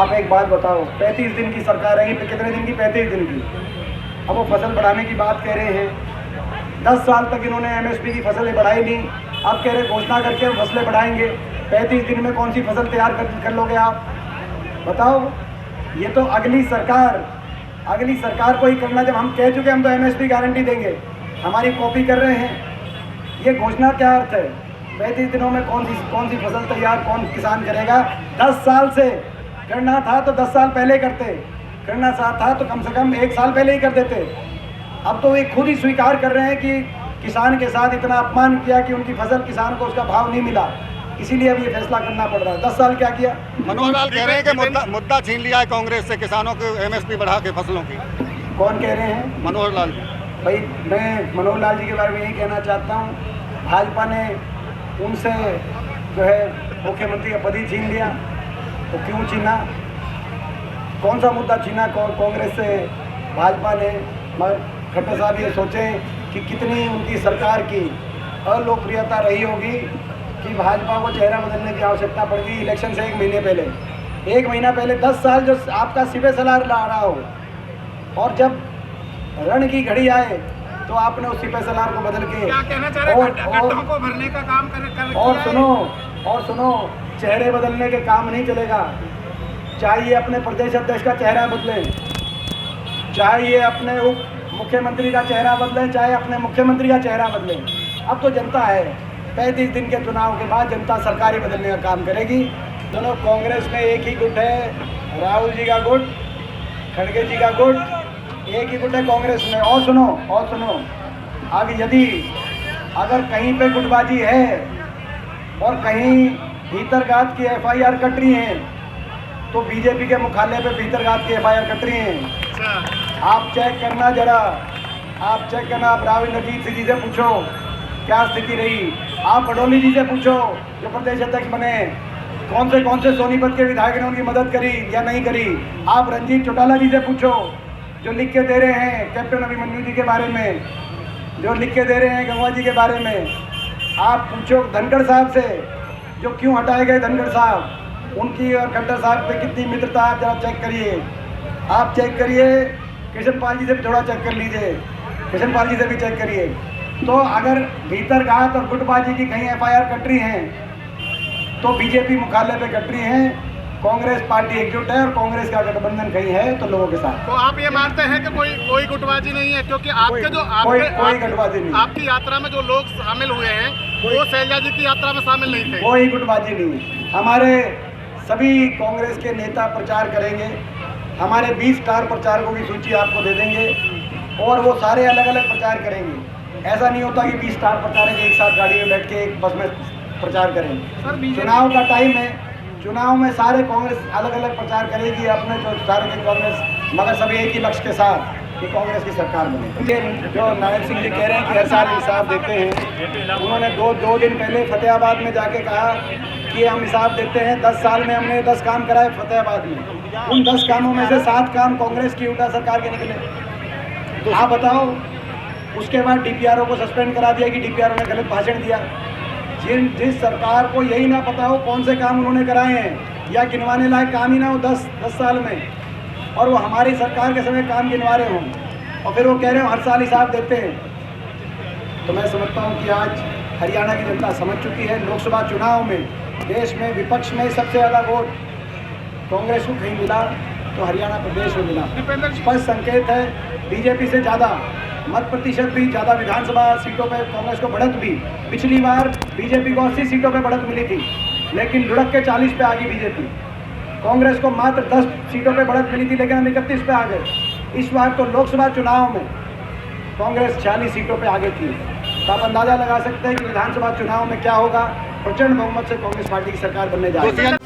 आप एक बात बताओ, 35 दिन की सरकार रही, तो कितने दिन की? 35 दिन की। अब वो फसल बढ़ाने की बात कह रहे हैं। 10 साल तक इन्होंने MSP की फसलें बढ़ाई नहीं, अब कह रहे घोषणा करके फसलें बढ़ाएंगे। 35 दिन में कौन सी फसल तैयार कर लोगे आप? बताओ। ये तो अगली सरकार को ही करना। जब हम कह चुके हम तो MSP गारंटी देंगे, हमारी कॉपी कर रहे हैं। ये घोषणा क्या अर्थ है? 35 दिनों में कौन सी फसल तैयार कौन किसान करेगा? 10 साल से करना था तो 10 साल पहले करते, करना था तो कम से कम 1 साल पहले ही कर देते। अब तो वे खुद ही स्वीकार कर रहे हैं कि किसान के साथ इतना अपमान किया कि उनकी फसल किसान को उसका भाव नहीं मिला, इसीलिए अब ये फैसला करना पड़ रहा है। 10 साल क्या किया? मनोहर लाल कह रहे हैं कि मुद्दा छीन लिया है कांग्रेस से किसानों को MSP बढ़ा के फसलों की। कौन कह रहे हैं? मनोहर लाल। भाई मैं मनोहर लाल जी के बारे में यही कहना चाहता हूँ, भाजपा ने उनसे जो है मुख्यमंत्री का पद ही छीन लिया। तो क्यों छीना? कौन सा मुद्दा छीना कांग्रेस से भाजपा ने? मगर खट्टर साहब ये सोचें कि कितनी उनकी सरकार की अलोकप्रियता रही होगी कि भाजपा को चेहरा बदलने की आवश्यकता पड़ गई इलेक्शन से 1 महीने पहले। 1 महीना पहले 10 साल जो आपका सिपह सलार ला रहा हो, और जब रण की घड़ी आए तो आपने उस सिपह सलार को बदल के क्या कहना चाह रहे हैं? गड्ढों को भरने का काम कर और सुनो, चेहरे बदलने के काम नहीं चलेगा। चाहिए अपने प्रदेश अध्यक्ष का चेहरा बदलें, चाहिए अपने उप मुख्यमंत्री का चेहरा बदलें, चाहे अपने मुख्यमंत्री का चेहरा बदलें। अब तो जनता है, 35 दिन के चुनाव के बाद जनता सरकार ही बदलने का काम करेगी। दोनों कांग्रेस में एक ही गुट है, राहुल जी का गुट, खड़गे जी का गुट, एक ही गुट है कांग्रेस में। और सुनो, अब यदि अगर कहीं पे गुटबाजी है और कहीं भीतरघात की FIR कट रही हैं, तो बीजेपी के मुख्यालय पे भीतरघात की FIR कट रही हैं। आप चेक करना जरा, आप राहुल नजीब जी से पूछो क्या स्थिति रही। आप बडोली जी से पूछो जो प्रदेश अध्यक्ष बने, कौन से सोनीपत के विधायक ने उनकी मदद करी या नहीं करी। आप रंजीत चौटाला जी से पूछो जो लिख के दे रहे हैं कैप्टन अभिमन्यु जी के बारे में, जो लिख के दे रहे हैं गंगवा जी के बारे में। आप पूछो धनखड़ साहब से जो क्यों हटाए गए धनखड़ साहब, उनकी और खट्टर साहब पे कितनी मित्रता। आप जरा चेक करिए, आप चेक करिए। कृष्णपाल जी से भी थोड़ा चेक कर लीजिए, कृष्णपाल जी से भी चेक करिए। तो अगर भीतरघात और गुटबाजी की कहीं FIR कट रही हैं तो बीजेपी मुख्यालय पे कट रही हैं। कांग्रेस पार्टी एकजुट है और कांग्रेस का गठबंधन कहीं है तो लोगों के साथ। तो आप ये मानते हैं कि कोई गुटबाजी नहीं है? क्योंकि आपके जो कोई गुटबाजी नहीं, आपकी यात्रा में जो लोग शामिल हुए हैं वो शैलजा जी की यात्रा में शामिल नहीं थे। कोई गुटबाजी नहीं। हमारे सभी कांग्रेस के नेता प्रचार करेंगे, हमारे 20 स्टार प्रचारकों की सूची आपको दे देंगे और वो सारे अलग अलग प्रचार करेंगे। ऐसा नहीं होता कि 20 स्टार प्रचारक एक साथ गाड़ी में बैठ के एक बस में प्रचार करेंगे। चुनाव का टाइम है, चुनाव में सारे कांग्रेस अलग अलग प्रचार करेगी अपने जो सारे कांग्रेस, मगर सभी एक ही लक्ष्य के साथ कि कांग्रेस की सरकार बने। जो नायब सिंह जी कह रहे हैं कि हर साल हिसाब देते हैं, उन्होंने दो दिन पहले फतेहाबाद में जाके कहा कि हम हिसाब देते हैं। 10 साल में हमने 10 काम कराए फतेहाबाद में, उन 10 कामों में से 7 काम कांग्रेस की उल्टा सरकार के निकले। तो आप बताओ। उसके बाद DPRO को सस्पेंड करा दिया कि DPRO ने गलत भाषण दिया। जिस सरकार को यही ना पता हो कौन से काम उन्होंने कराए हैं या गिनवाने लायक काम ही ना हो 10 साल में, और वो हमारी सरकार के समय काम गिनवा रहे हों और फिर वो कह रहे हो हर साल हिसाब देते हैं, तो मैं समझता हूँ कि आज हरियाणा की जनता समझ चुकी है। लोकसभा चुनाव में देश में विपक्ष में सबसे ज़्यादा वोट कांग्रेस को कहीं मिला तो हरियाणा प्रदेश में मिला। स्पष्ट संकेत है, बीजेपी से ज़्यादा मत प्रतिशत भी ज़्यादा, विधानसभा सीटों पे कांग्रेस को बढ़त भी। पिछली बार बीजेपी को 80 सीटों पे बढ़त मिली थी, लेकिन लुढ़क के 40 पे आ गई बीजेपी। कांग्रेस को मात्र 10 सीटों पे बढ़त मिली थी, लेकिन हम 31 पे आ गए। इस बार तो लोकसभा चुनाव में कांग्रेस 46 सीटों पे आगे थी। तो आप अंदाज़ा लगा सकते हैं कि विधानसभा चुनाव में क्या होगा। प्रचंड बहुमत से कांग्रेस पार्टी की सरकार बनने जा रही है।